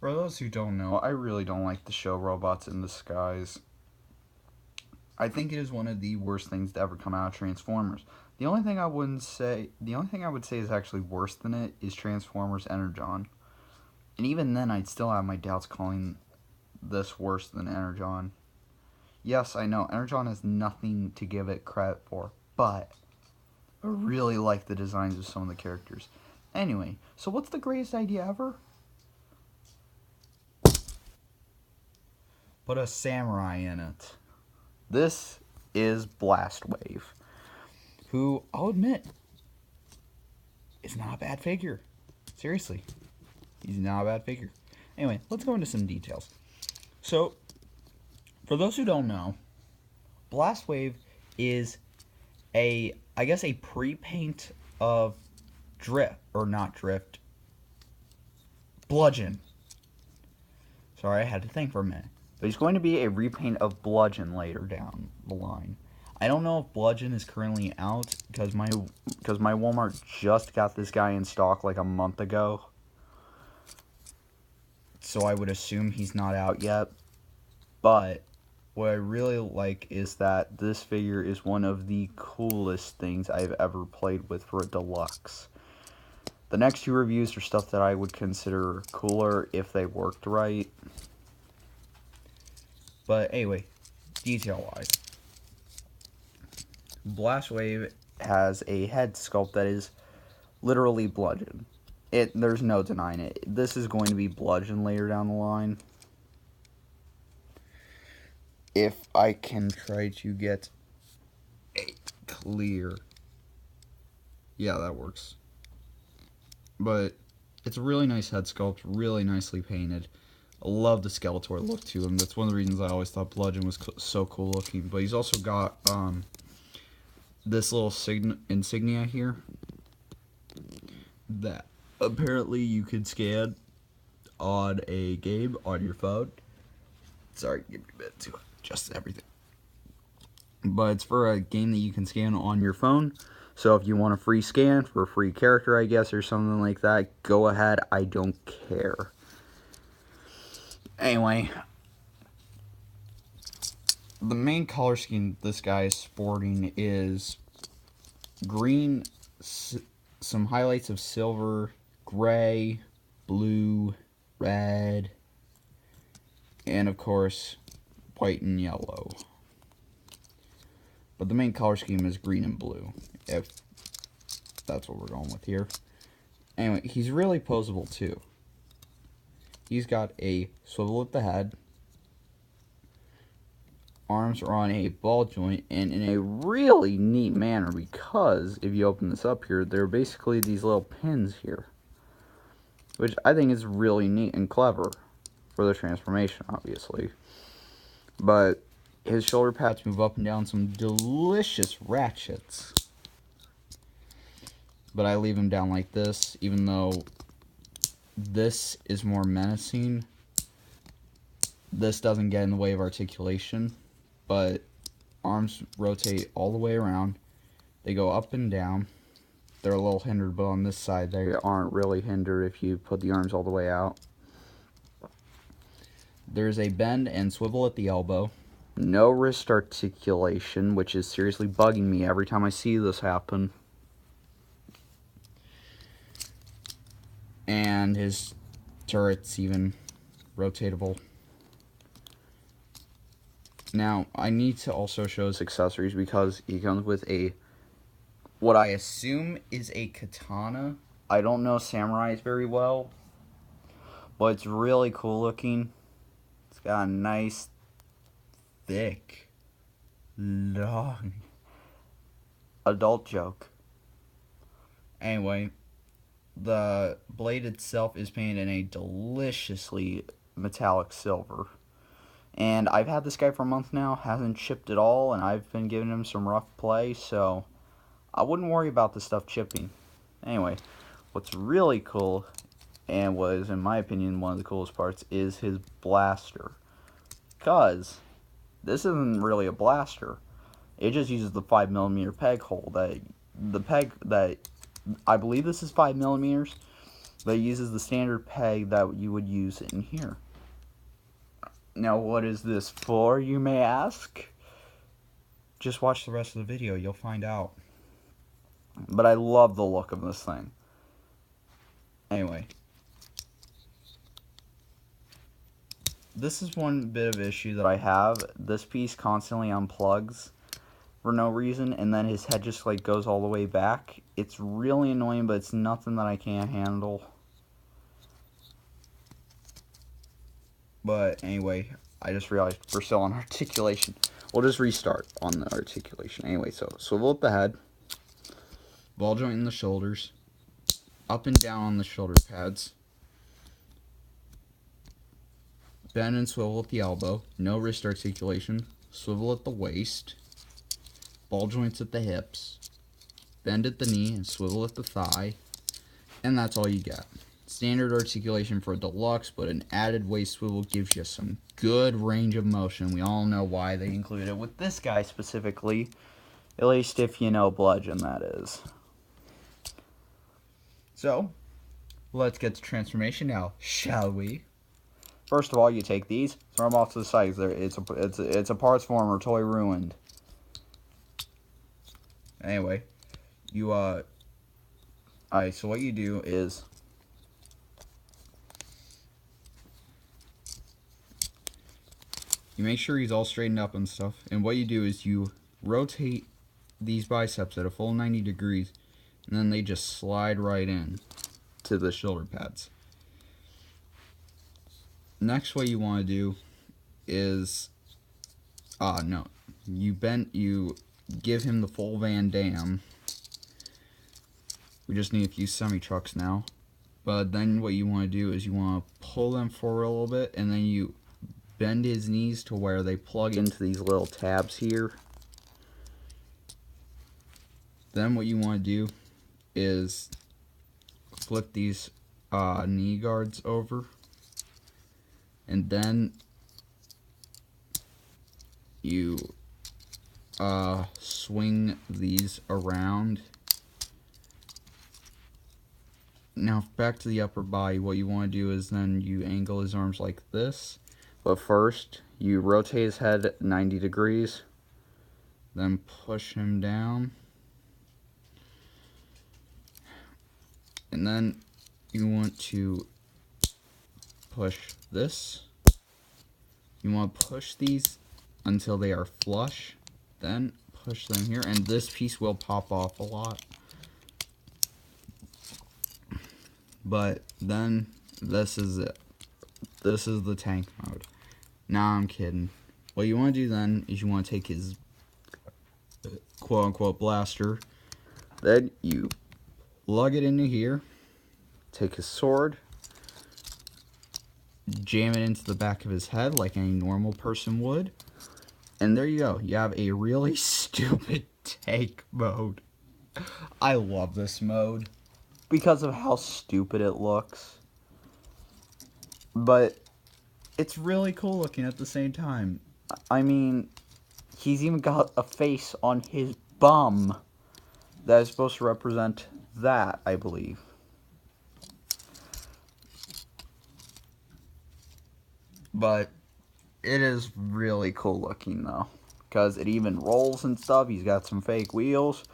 For those who don't know, I really don't like the show Robots in Disguise. I think it is one of the worst things to ever come out of Transformers. The only thing I would say is actually worse than it is Transformers Energon. And even then, I'd still have my doubts calling this worse than Energon. Yes, I know, Energon has nothing to give it credit for, but I really like the designs of some of the characters. Anyway, so what's the greatest idea ever? Put a samurai in it. This is Blastwave, who, I'll admit, is not a bad figure. Seriously, he's not a bad figure. Anyway, let's go into some details. So, for those who don't know, Blastwave is a pre-paint of Bludgeon. Sorry, I had to think for a minute. But he's going to be a repaint of Bludgeon later down the line. I don't know if Bludgeon is currently out because my Walmart just got this guy in stock like a month ago. So I would assume he's not out yet. But what I really like is that this figure is one of the coolest things I've ever played with for a deluxe. The next two reviews are stuff that I would consider cooler if they worked right. But anyway, detail-wise, Blastwave has a head sculpt that is literally Bludgeon. There's no denying it. This is going to be Bludgeon later down the line. If I can try to get a clear... Yeah, that works. But it's a really nice head sculpt, really nicely painted. I love the Skeletor look to him. That's one of the reasons I always thought Bludgeon was so cool looking. But he's also got this little insignia here that apparently you could scan on a game on your phone. Sorry, give me a bit to adjust everything. But it's for a game that you can scan on your phone. So if you want a free scan for a free character, I guess, or something like that, go ahead. I don't care. Anyway, the main color scheme this guy is sporting is green, some highlights of silver, gray, blue, red, and of course, white and yellow. But the main color scheme is green and blue, if that's what we're going with here. Anyway, he's really posable too. He's got a swivel at the head. Arms are on a ball joint and in a really neat manner because if you open this up here, there are basically these little pins here. Which I think is really neat and clever for the transformation, obviously. But his shoulder pads move up and down some delicious ratchets. But I leave him down like this, even though this is more menacing. This doesn't get in the way of articulation, but arms rotate all the way around. They go up and down. They're a little hindered, but on this side they aren't really hindered if you put the arms all the way out. There's a bend and swivel at the elbow. No wrist articulation, which is seriously bugging me every time I see this happen. And his turret's even rotatable. Now, I need to also show his accessories because he comes with what I assume is a katana. I don't know samurais very well, but it's really cool looking. It's got a nice, thick, long adult joke. Anyway, the blade itself is painted in a deliciously metallic silver. And I've had this guy for a month now, hasn't chipped at all, and I've been giving him some rough play, so I wouldn't worry about this stuff chipping. Anyway, what's really cool, and was, in my opinion, one of the coolest parts, is his blaster. Because this isn't really a blaster. It just uses the 5mm peg hole. I believe this is 5mm, But it uses the standard peg that you would use in here. Now, what is this for, you may ask? Just watch the rest of the video, you'll find out. But I love the look of this thing. Anyway. This is one bit of issue that I have. This piece constantly unplugs for no reason, and then his head just like goes all the way back. It's really annoying, but it's nothing that I can't handle. But anyway, I just realized we're still on articulation. We'll just restart on the articulation. Anyway, so swivel at the head, ball joint in the shoulders, up and down on the shoulder pads, bend and swivel at the elbow, no wrist articulation, swivel at the waist, ball joints at the hips, bend at the knee and swivel at the thigh, and that's all you get. Standard articulation for a deluxe, but an added waist swivel gives you some good range of motion. We all know why they included it with this guy specifically, at least if you know bludgeon, that is. So, let's get to transformation now, shall we? First of all, you take these, throw them off to the side. It's a parts former, toy ruined. Anyway, alright, so what you do is, you make sure he's all straightened up and stuff, and what you do is you rotate these biceps at a full 90 degrees, and then they just slide right in to the shoulder pads. Next, what you want to do is, you give him the full Van Damme. We just need a few semi-trucks now. But then what you want to do is you want to pull them forward a little bit, and then you bend his knees to where they plug into these little tabs here. Then what you want to do is flip these knee guards over, and then you swing these around. Now back to the upper body, what you want to do is then you angle his arms like this, but first you rotate his head 90 degrees, then push him down, and then you want to push this. You want to push these until they are flush, then push them here, and this piece will pop off a lot. But then this is it. This is the tank mode. Nah, I'm kidding. What you want to do then is you want to take his quote-unquote blaster, then you lug it into here, take his sword, jam it into the back of his head like any normal person would, and there you go. You have a really stupid tank mode. I love this mode because of how stupid it looks, but it's really cool looking at the same time. I mean, he's even got a face on his bum that is supposed to represent that, I believe. But it is really cool looking though, because it even rolls and stuff. He's got some fake wheels.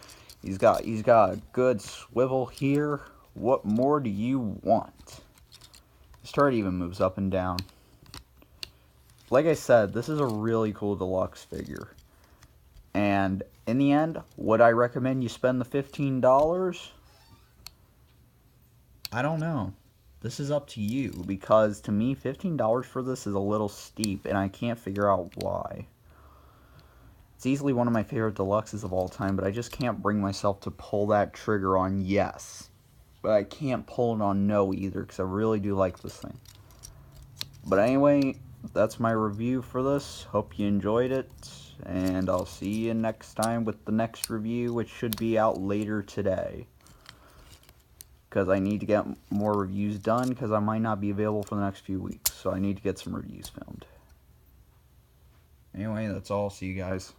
He's got a good swivel here. What more do you want? His turret even moves up and down. Like I said, this is a really cool deluxe figure. And in the end, would I recommend you spend the $15? I don't know. This is up to you, because to me, $15 for this is a little steep, and I can't figure out why. It's easily one of my favorite deluxes of all time, but I just can't bring myself to pull that trigger on yes. But I can't pull it on no either, because I really do like this thing. But anyway, that's my review for this. Hope you enjoyed it, and I'll see you next time with the next review, which should be out later today. Because I need to get more reviews done, because I might not be available for the next few weeks. So I need to get some reviews filmed. Anyway, that's all. See you guys.